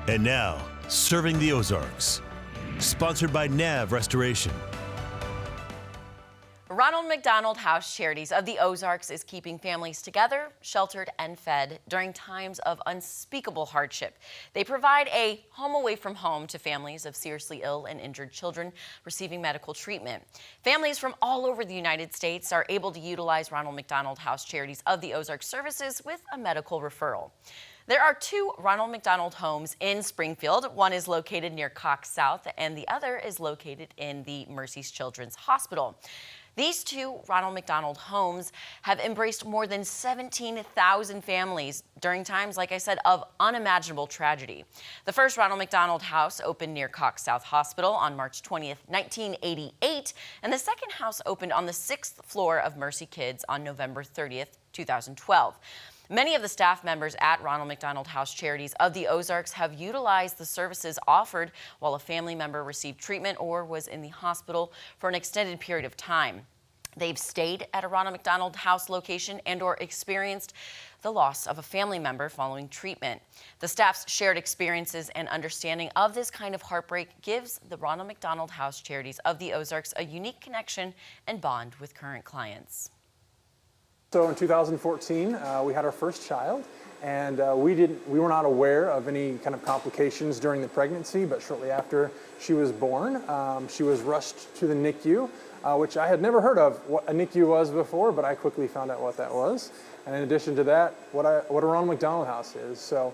And now, Serving the Ozarks, sponsored by NAV Restoration. Ronald McDonald House Charities of the Ozarks is keeping families together, sheltered, and fed during times of unspeakable hardship. They provide a home away from home to families of seriously ill and injured children receiving medical treatment. Families from all over the United States are able to utilize Ronald McDonald House Charities of the Ozarks services with a medical referral. There are two Ronald McDonald homes in Springfield. One is located near Cox South, and the other is located in the Mercy's Children's Hospital. These two Ronald McDonald homes have embraced more than 17,000 families during times, like I said, of unimaginable tragedy. The first Ronald McDonald house opened near Cox South Hospital on March 20th, 1988, and the second house opened on the 6th floor of Mercy Kids on November 30th, 2012. Many of the staff members at Ronald McDonald House Charities of the Ozarks have utilized the services offered while a family member received treatment or was in the hospital for an extended period of time. They've stayed at a Ronald McDonald House location and or experienced the loss of a family member following treatment. The staff's shared experiences and understanding of this kind of heartbreak gives the Ronald McDonald House Charities of the Ozarks a unique connection and bond with current clients. So in 2014, we had our first child, and we were not aware of any kind of complications during the pregnancy, but shortly after she was born, she was rushed to the NICU, which I had never heard of what a NICU was before, but I quickly found out what that was. And in addition to that, what a Ronald McDonald House is. So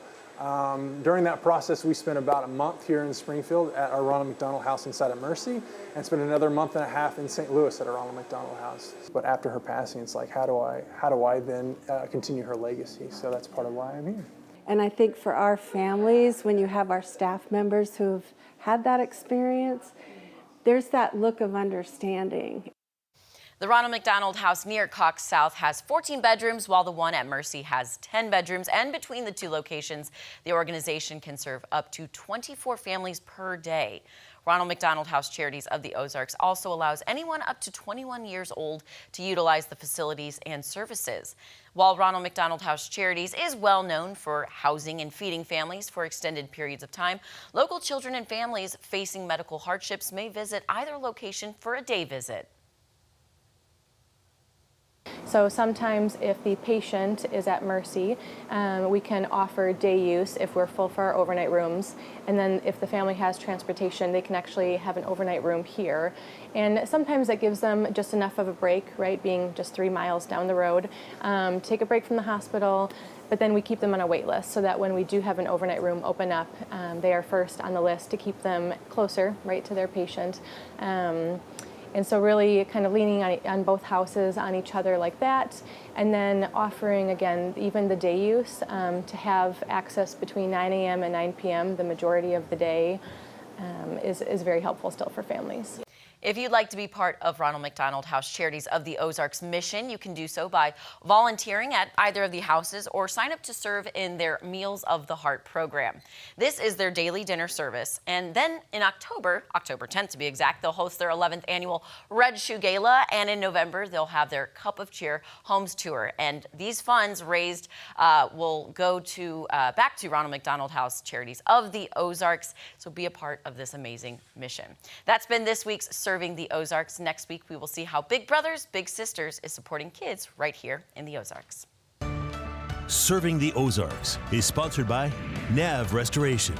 during that process, we spent about a month here in Springfield at our Ronald McDonald House inside of Mercy, and spent another month and a half in St. Louis at our Ronald McDonald House. But after her passing, it's like, how do I then continue her legacy? So that's part of why I'm here. And I think for our families, when you have our staff members who've had that experience, there's that look of understanding. The Ronald McDonald House near Cox South has 14 bedrooms, while the one at Mercy has 10 bedrooms. And between the two locations, the organization can serve up to 24 families per day. Ronald McDonald House Charities of the Ozarks also allows anyone up to 21 years old to utilize the facilities and services. While Ronald McDonald House Charities is well known for housing and feeding families for extended periods of time, local children and families facing medical hardships may visit either location for a day visit. So sometimes if the patient is at Mercy, we can offer day use if we're full for our overnight rooms. And then if the family has transportation, they can actually have an overnight room here. And sometimes that gives them just enough of a break, right, being just 3 miles down the road, take a break from the hospital, but then we keep them on a wait list so that when we do have an overnight room open up, they are first on the list to keep them closer, right, to their patient. And so really kind of leaning on both houses on each other like that, and then offering, again, even the day use to have access between 9 a.m. and 9 p.m. the majority of the day is very helpful still for families. If you'd like to be part of Ronald McDonald House Charities of the Ozarks mission, you can do so by volunteering at either of the houses or sign up to serve in their Meals of the Heart program. This is their daily dinner service. And then in October 10th to be exact, they'll host their 11th annual Red Shoe Gala. And in November, they'll have their Cup of Cheer Homes Tour. And these funds raised will go to back to Ronald McDonald House Charities of the Ozarks. So be a part of this amazing mission. That's been this week's Serving the Ozarks. Next week, we will see how Big Brothers Big Sisters is supporting kids right here in the Ozarks. Serving the Ozarks is sponsored by NAV Restoration.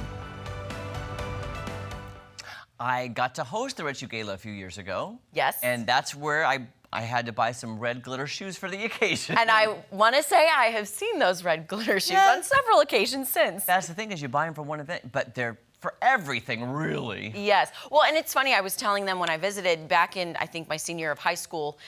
I got to host the Red Shoe Gala a few years ago. Yes. And that's where I had to buy some red glitter shoes for the occasion. And I want to say I have seen those red glitter shoes on several occasions since. That's the thing, is you buy them for one event, but they're for everything, really. Yes. Well, and it's funny, I was telling them when I visited back in, I think, my senior year of high school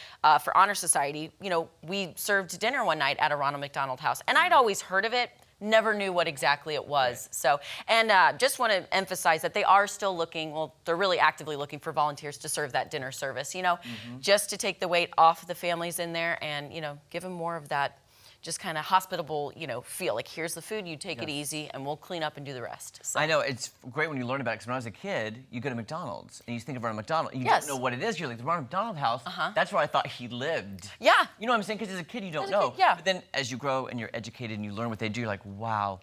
for Honor Society, you know, we served dinner one night at a Ronald McDonald House, and I'd always heard of it, never knew what exactly it was. Right. So, and just want to emphasize that they are still looking, well, they're really actively looking for volunteers to serve that dinner service, you know, just to take the weight off the families in there and, you know, give them more of that just kind of hospitable, feel. Like, here's the food, you take it easy, and we'll clean up and do the rest. So. I know, it's great when you learn about it, because when I was a kid, you go to McDonald's, and you think of Ronald McDonald, and you don't know what it is. You're like, the Ronald McDonald house, that's where I thought he lived. Yeah. You know what I'm saying? Because as a kid, you don't know. But then as you grow and you're educated and you learn what they do, you're like, wow,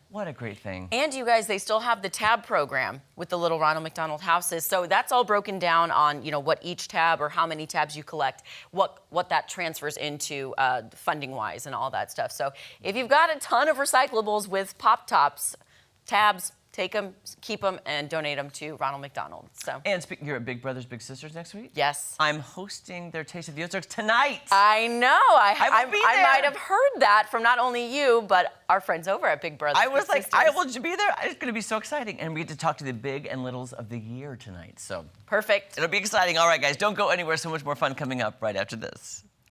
what a great thing. And you guys, they still have the tab program with the little Ronald McDonald houses. So that's all broken down on, what each tab or how many tabs you collect, what that transfers into funding-wise and all that stuff. So if you've got a ton of recyclables with Pop Tops, tabs, take them, keep them, and donate them to Ronald McDonald. So. And you're at Big Brothers Big Sisters next week? Yes. I'm hosting their Taste of the Ozarks tonight. I know. I will be there. might have heard that from not only you, but our friends over at Big Brothers. I was Big like, Sisters. I will be there. It's going to be so exciting. And we get to talk to the big and littles of the year tonight. So perfect. It'll be exciting. All right, guys, don't go anywhere. So much more fun coming up right after this.